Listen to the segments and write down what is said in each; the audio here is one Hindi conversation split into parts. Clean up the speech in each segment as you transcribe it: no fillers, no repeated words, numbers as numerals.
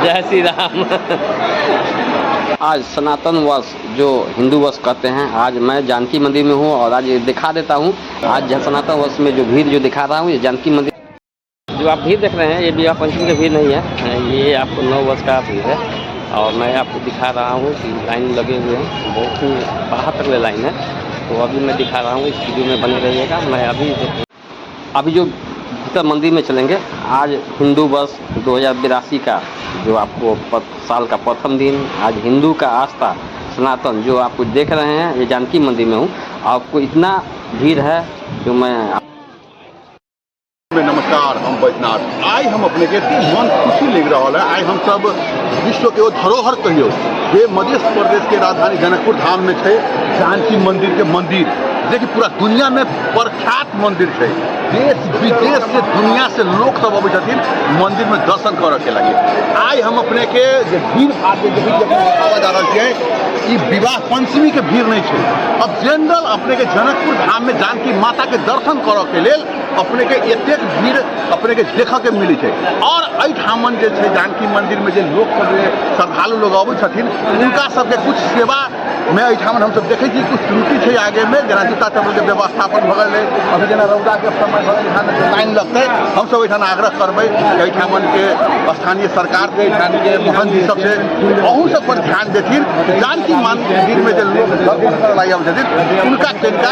जय श्री राम। आज सनातन वर्ष जो हिंदू वर्ष कहते हैं, आज मैं जानकी मंदिर में हूँ और आज दिखा देता हूँ। आज सनातन वर्ष में जो भीड़ जो दिखा रहा हूँ, ये जानकी मंदिर जो आप भीड़ देख रहे हैं, ये विवाह पंचमी की भीड़ नहीं है, ये आपको 9 वर्ष का भीड़ है। और मैं आपको दिखा रहा हूँ कि लाइन लगे हुए हैं, बहुत ही बाहर तक लाइन है। तो अभी मैं दिखा रहा हूँ, इस वीडियो में बने रहिएगा। मैं अभी जो भीतर मंदिर में चलेंगे, आज हिंदू वर्ष 2082 का जो आपको साल का प्रथम दिन, आज हिंदू का आस्था सनातन जो आपको देख रहे हैं, ये जानकी मंदिर में हूँ। आपको इतना भीड़ है जो मैं नमस्कार, हम बैजनाथ। आई हम अपने के मन खुशी लग रहा है। आई हम सब विश्व के वो धरोहर कहियो जे मध्य प्रदेश के राजधानी जनकपुर धाम में है जानकी मंदिर के मंदिर, देखिए पूरा दुनिया में प्रख्यात मंदिर है। देश विदेश से दुनिया से लोग सब अभी छथिन मंदिर में दर्शन करे के लगे। आई हम अपने के भीड़ भाड़ के दिखावा जा रहा है, ये विवाह पंचमी के भीड़ नहीं है। अब जनरल अपने के जनकपुर धाम में जानकी माता के दर्शन करे के लेल अपने के एतेक भीड़ अपने के देख के मिली है। और एठामन जे छै जानकी मंदिर में जो लोग सब श्रद्धालु लोग अबै छथिन, उनका सबके कुछ सेवा में एठामन हम सब देखे छी कुछ त्रुटि है आगे में, जना जूता चप्पल के व्यवस्थापन भगल है। अभी जना रौदा के समय भगल यहाँ लाइन लगते, हम सब एठान आग्रह करबै एठामन के स्थानीय सरकार के एठान के मोहन जी सबसे अहू सब पर ध्यान देथिन। जानकी मंदिर में जो लोग दर्शन करे लागि आबै छथिन, उनका तनिका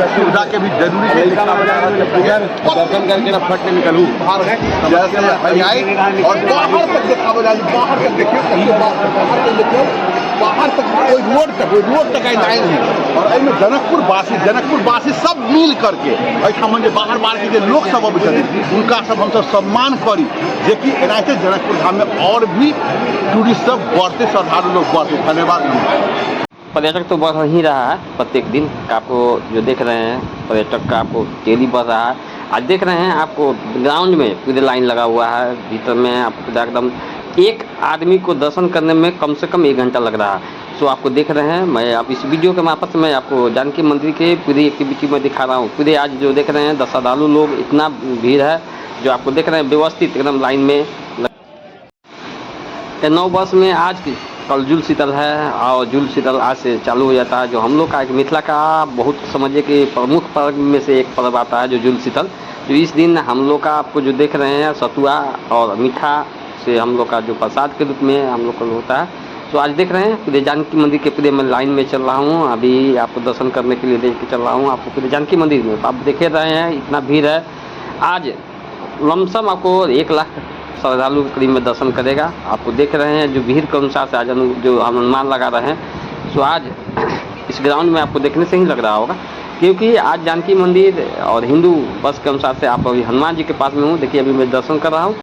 सुविधा के भी जरूरी है। दर्शन करके ना फट निकलू जैसे और बाहर तक दिखावे जाए, बाहर तक देखिए, बाहर तक देखिए, बाहर तक कोई रोड तक लाइन है। और एहिमे जनकपुर वासी सब मिल करके एठाम जे बाहर के जो लोग सब अबै छथिन, उनका सब हम सब सम्मान करी, जे कि एनाहिते जनकपुर धाम में और भी टूरिस्ट सब बढ़ते, श्रद्धालु लोग बढ़ते। धन्यवाद। पर्यटक तो बढ़ ही रहा है प्रत्येक दिन। आपको जो देख रहे हैं पर्यटक का आपको डेली बढ़ रहा है। आज देख रहे हैं आपको ग्राउंड में पूरे लाइन लगा हुआ है, भीतर में आपको एकदम एक आदमी को दर्शन करने में कम से कम 1 घंटा लग रहा है। तो आपको देख रहे हैं, मैं आप इस वीडियो के मार्फत में आपको जानकी मंदिर के पूरी एक्टिविटी में दिखा रहा हूँ। पूरे आज जो देख रहे हैं श्रद्धालु लोग, इतना भीड़ है जो आपको देख रहे हैं व्यवस्थित एकदम लाइन में। 9 वर्ष में आज कल जुल शीतल है और जुल शीतल आज से चालू हो जाता है। जो हम लोग का एक मिथिला का बहुत समझिए कि प्रमुख पर्व में से एक पर्व आता है जो जुल शीतल। जो इस दिन हम लोग का आपको जो देख रहे हैं सतुआ और मीठा से हम लोग का जो प्रसाद के रूप में हम लोग का होता है। तो आज देख रहे हैं पूरे जानकी मंदिर के पूरे मैं लाइन में चल रहा हूँ। अभी आपको दर्शन करने के लिए देख के चल रहा हूँ आपको पूरे जानकी मंदिर में। आप देख रहे हैं इतना भीड़ है। आज लमसम आपको 1 लाख श्रद्धालु के करीब में दर्शन करेगा। आपको देख रहे हैं जो भीड़ के अनुसार से आज जो अनुमान लगा रहे हैं, तो आज इस ग्राउंड में आपको देखने से ही लग रहा होगा, क्योंकि आज जानकी मंदिर और हिंदू बस के अनुसार से आप अभी हनुमान जी के पास में हूँ। देखिए अभी मैं दर्शन कर रहा हूँ।